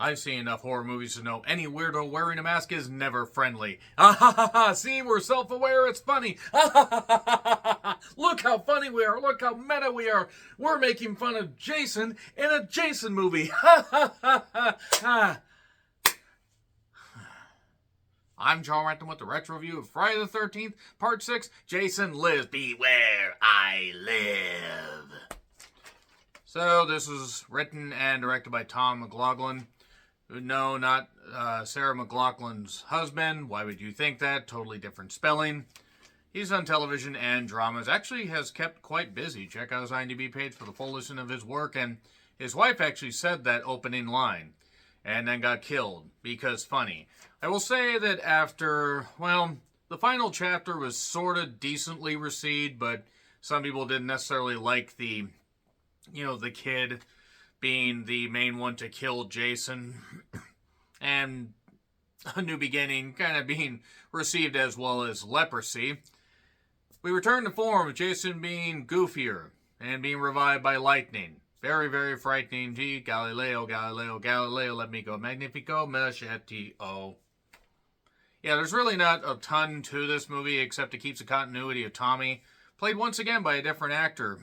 I've seen enough horror movies to know any weirdo wearing a mask is never friendly. Ah ha ha ha! See, we're self-aware, it's funny. Ah ha ha ha ha ha! Look how funny we are, look how meta we are. We're making fun of Jason in a Jason movie. Ha ha ha ha ha! I'm John Renton with the retro review of Friday the 13th, Part 6, Jason Lives. Beware, I live. So, this was written and directed by Tom McLaughlin. No, not Sarah McLachlan's husband. Why would you think that? Totally different spelling. He's on television and dramas. Actually has kept quite busy. Check out his IMDb page for the full list of his work. And his wife actually said that opening line. And then got killed. Because funny. I will say that after, well, the final chapter was sort of decently received. But some people didn't necessarily like the kid being the main one to kill Jason, and A New Beginning kind of being received as well as Leprosy. We return to form with Jason being goofier and being revived by lightning. Very, very frightening. Gee, Galileo, Galileo, Galileo, let me go. Magnifico, Machete-o. Yeah, there's really not a ton to this movie except it keeps the continuity of Tommy, played once again by a different actor,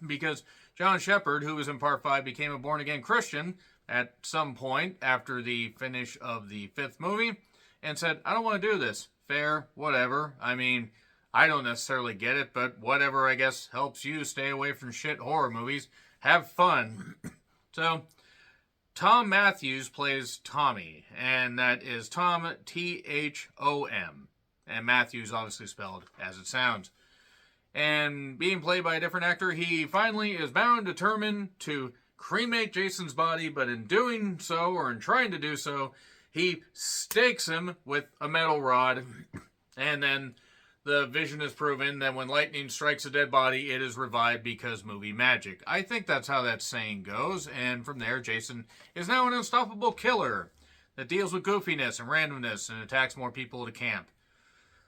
because John Shepherd, who was in Part 5, became a born-again Christian at some point after the finish of the 5th movie and said, I don't want to do this. Fair, whatever. I mean, I don't necessarily get it, but whatever, I guess, helps you stay away from shit horror movies. Have fun. So, Thom Mathews plays Tommy, and that is Thom, T-H-O-M. And Mathews obviously spelled as it sounds. And being played by a different actor, he finally is bound, determined to cremate Jason's body, but in doing so, or in trying to do so, he stakes him with a metal rod, and then the vision is proven that when lightning strikes a dead body, it is revived because movie magic. I think that's how that saying goes, and from there, Jason is now an unstoppable killer that deals with goofiness and randomness and attacks more people at a camp.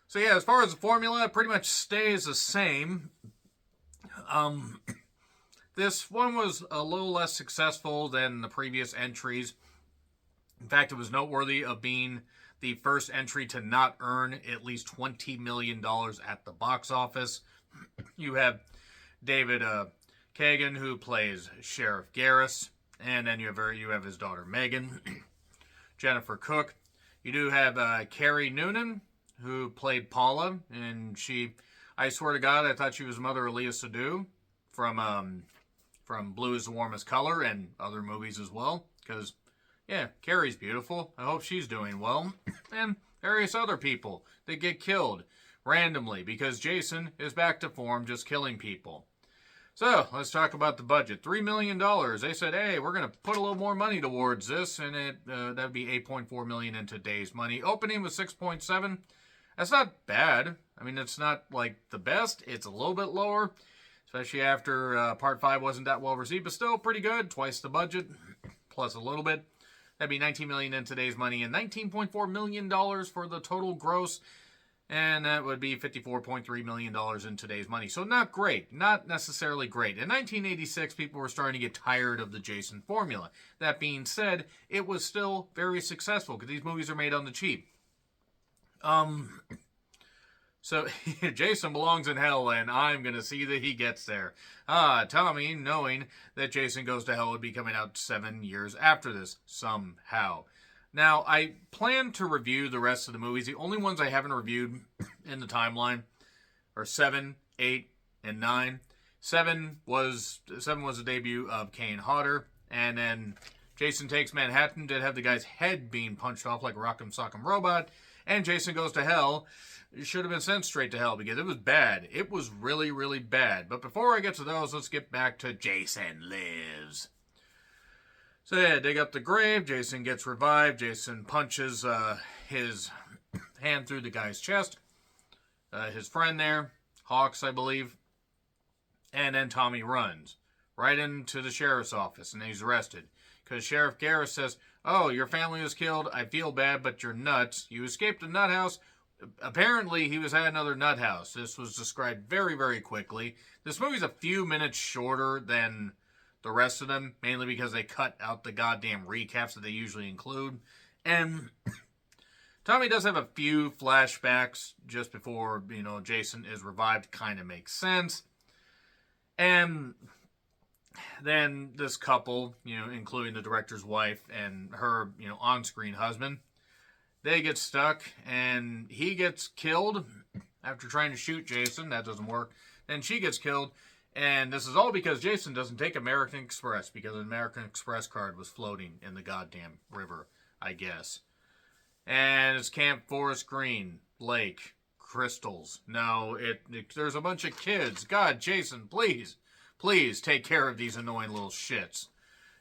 So yeah, as far as the formula, it pretty much stays the same. This one was a little less successful than the previous entries. In fact, it was noteworthy of being the first entry to not earn at least $20 million at the box office. You have David Kagan, who plays Sheriff Garris, and then you have his daughter Megan, Jennifer Cook. You do have Carrie Noonan, who played Paula, and I swear to God, I thought she was Mother Leah Seydoux from Blue is the Warmest Color and other movies as well, because, yeah, Carrie's beautiful. I hope she's doing well. And various other people that get killed randomly, because Jason is back to form, just killing people. So, let's talk about the budget. $3 million. They said, hey, we're going to put a little more money towards this, and that would be $8.4 million in today's money. Opening was $6.7. That's not bad. I mean, it's not like the best. It's a little bit lower, especially after Part 5 wasn't that well received, but still pretty good. Twice the budget, plus a little bit. That'd be $19 million in today's money, and $19.4 million for the total gross, and that would be $54.3 million in today's money. So not great. Not necessarily great. In 1986, people were starting to get tired of the Jason formula. That being said, it was still very successful, because these movies are made on the cheap. So Jason belongs in hell, and I'm going to see that he gets there. Tommy, knowing that Jason Goes to Hell would be coming out 7 years after this, somehow. Now, I plan to review the rest of the movies. The only ones I haven't reviewed in the timeline are 7, 8, and 9. 7 was the debut of Kane Hodder, and then Jason Takes Manhattan did have the guy's head being punched off like a Rock'em Sock'em Robot. And Jason Goes to Hell should have been sent straight to hell because it was bad. It was really, really bad. But before I get to those, let's get back to Jason Lives. So yeah, dig up the grave. Jason gets revived. Jason punches his hand through the guy's chest. His friend there, Hawks, I believe. And then Tommy runs right into the sheriff's office, and he's arrested. Because Sheriff Garris says, oh, your family was killed. I feel bad, but you're nuts. You escaped a nut house. Apparently, he was at another nut house. This was described very, very quickly. This movie's a few minutes shorter than the rest of them, mainly because they cut out the goddamn recaps that they usually include. And Tommy does have a few flashbacks just before, Jason is revived. Kind of makes sense. And then this couple, including the director's wife and her, on-screen husband, they get stuck and he gets killed after trying to shoot Jason. That doesn't work. Then she gets killed. And this is all because Jason doesn't take American Express, because an American Express card was floating in the goddamn river, I guess. And it's Camp Forest Green, Lake, Crystals. No, there's a bunch of kids. God, Jason, please take care of these annoying little shits.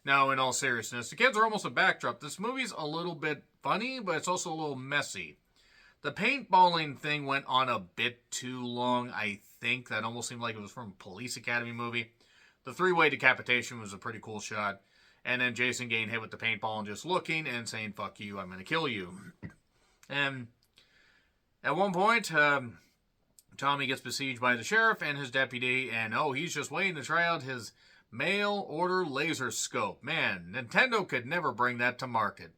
Now, in all seriousness, the kids are almost a backdrop. This movie's a little bit funny, but it's also a little messy. The paintballing thing went on a bit too long, I think. That almost seemed like it was from a Police Academy movie. The three-way decapitation was a pretty cool shot. And then Jason getting hit with the paintball and just looking and saying, fuck you, I'm going to kill you. And at one point, Tommy gets besieged by the sheriff and his deputy, and he's just waiting to try out his mail-order laser scope. Man, Nintendo could never bring that to market.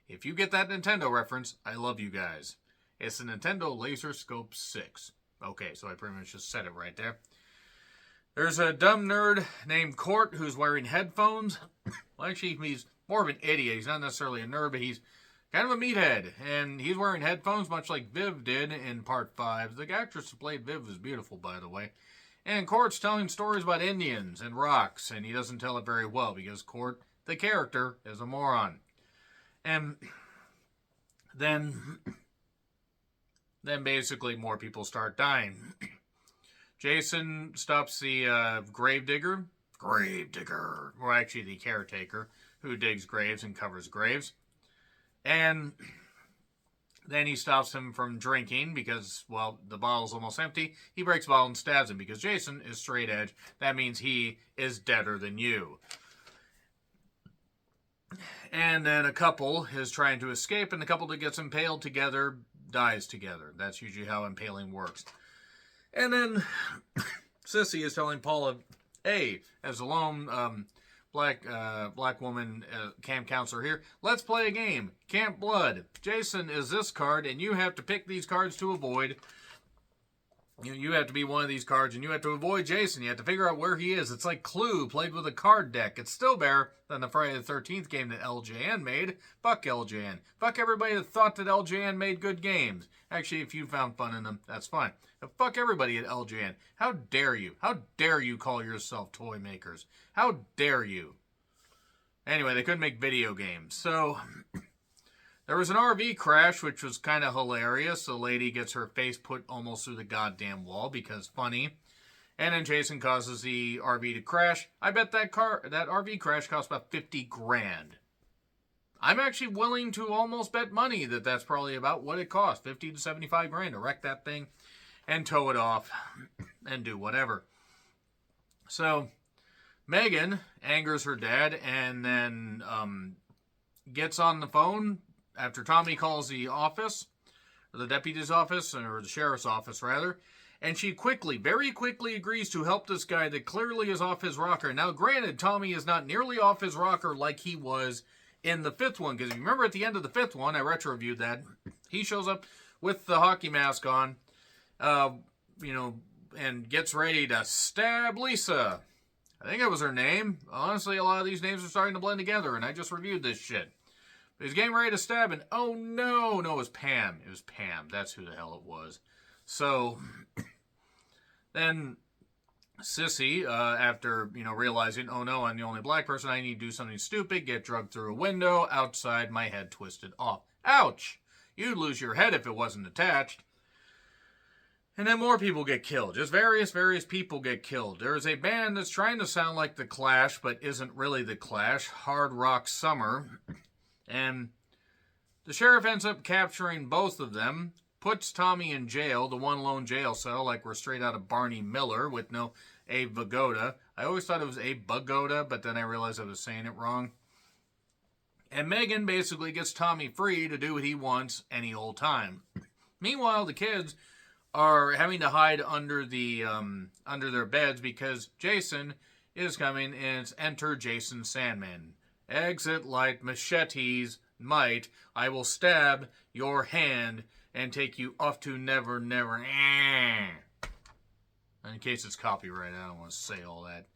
If you get that Nintendo reference, I love you guys. It's the Nintendo Laser Scope 6. Okay, so I pretty much just said it right there. There's a dumb nerd named Court who's wearing headphones. Well, actually, he's more of an idiot. He's not necessarily a nerd, but he's kind of a meathead. And he's wearing headphones, much like Viv did in Part 5. The actress who played Viv is beautiful, by the way. And Court's telling stories about Indians and rocks, and he doesn't tell it very well because Court, the character, is a moron. And then basically more people start dying. Jason stops the gravedigger, or actually the caretaker, who digs graves and covers graves. And then he stops him from drinking because, well, the bottle's almost empty. He breaks the bottle and stabs him because Jason is straight edge. That means he is deader than you. And then a couple is trying to escape, and the couple that gets impaled together dies together. That's usually how impaling works. And then Sissy is telling Paula, hey, as a lone black woman camp counselor here, let's play a game. Camp Blood. Jason is this card, and you have to pick these cards to avoid. You have to be one of these cards, and you have to avoid Jason. You have to figure out where he is. It's like Clue played with a card deck. It's still better than the Friday the 13th game that LJN made. Fuck LJN. Fuck everybody that thought that LJN made good games. Actually, if you found fun in them, that's fine. But fuck everybody at LJN. How dare you? How dare you call yourself toy makers? How dare you? Anyway, they couldn't make video games. So there was an RV crash, which was kind of hilarious. The lady gets her face put almost through the goddamn wall because funny. And then Jason causes the RV to crash. I bet that RV crash cost about 50 grand. I'm actually willing to almost bet money that that's probably about what it cost. 50 to 75 grand to wreck that thing and tow it off and do whatever. So Megan angers her dad and then gets on the phone after Tommy calls the office, or the deputy's office, or the sheriff's office, rather, and she very quickly agrees to help this guy that clearly is off his rocker. Now, granted, Tommy is not nearly off his rocker like he was in the fifth one, because if you remember at the end of the fifth one, I retro-reviewed that, he shows up with the hockey mask on, and gets ready to stab Lisa. I think that was her name. Honestly, a lot of these names are starting to blend together, and I just reviewed this shit. He's getting ready to stab, and oh no, it was Pam. It was Pam. That's who the hell it was. So then Sissy, after realizing, oh no, I'm the only black person, I need to do something stupid, get drugged through a window, outside, my head twisted off. Ouch! You'd lose your head if it wasn't attached. And then more people get killed. Just various people get killed. There's a band that's trying to sound like The Clash, but isn't really The Clash. Hard Rock Summer. And the sheriff ends up capturing both of them, puts Tommy in jail, the one lone jail cell, like we're straight out of Barney Miller with no Abe Vigoda. I always thought it was Abe Vigoda, but then I realized I was saying it wrong. And Megan basically gets Tommy free to do what he wants any old time. Meanwhile, the kids are having to hide under their beds because Jason is coming, and it's Enter Jason Sandman. Exit light machetes might. I will stab your hand and take you off to never, never. In case it's copyright, I don't want to say all that.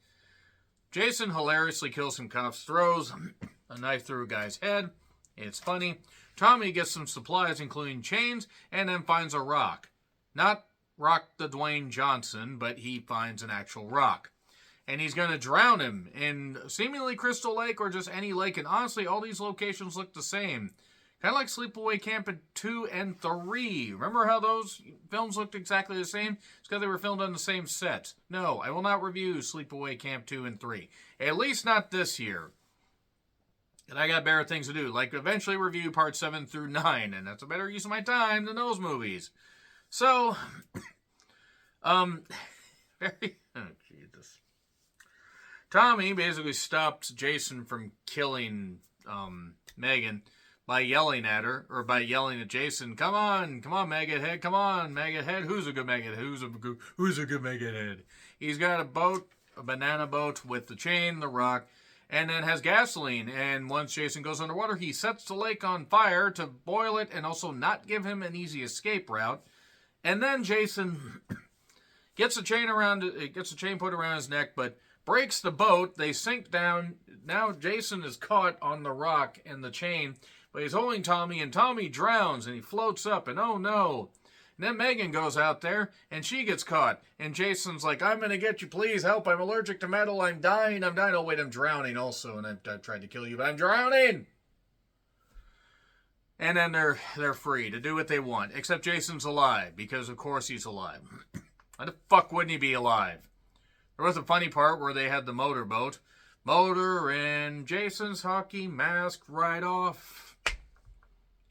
Jason hilariously kills some cops, throws a knife through a guy's head. It's funny. Tommy gets some supplies, including chains, and then finds a rock. Not Rock the Dwayne Johnson, but he finds an actual rock. And he's going to drown him in seemingly Crystal Lake or just any lake. And honestly, all these locations look the same. Kind of like Sleepaway Camp in 2 and 3. Remember how those films looked exactly the same? It's because they were filmed on the same set. No, I will not review Sleepaway Camp 2 and 3. At least not this year. And I got better things to do, like eventually review parts 7 through 9. And that's a better use of my time than those movies. So, oh, Jesus. Tommy basically stops Jason from killing Megan by yelling at her, or by yelling at Jason, come on, maggot head, come on, maggot head, who's a good maggot head, who's a good maggot head? He's got a boat, a banana boat with the chain, the rock, and then has gasoline, and once Jason goes underwater, he sets the lake on fire to boil it and also not give him an easy escape route, and then Jason gets a chain put around his neck, but breaks the boat, they sink down, now Jason is caught on the rock and the chain, but he's holding Tommy, and Tommy drowns, and he floats up, and oh no. And then Megan goes out there, and she gets caught. And Jason's like, I'm going to get you, please help, I'm allergic to metal, I'm dying. Oh wait, I'm drowning also, and I've tried to kill you, but I'm drowning! And then they're free to do what they want, except Jason's alive, because of course he's alive. Why the fuck wouldn't he be alive? There was a funny part where they had the motorboat. Motor and Jason's hockey mask right off.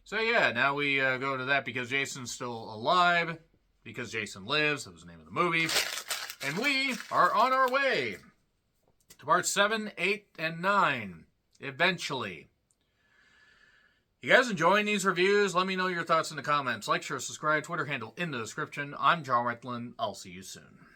So yeah, now we go to that because Jason's still alive. Because Jason Lives, that was the name of the movie. And we are on our way to parts 7, 8, and 9. Eventually. You guys enjoying these reviews? Let me know your thoughts in the comments. Like, share, subscribe, Twitter handle in the description. I'm John Retlin. I'll see you soon.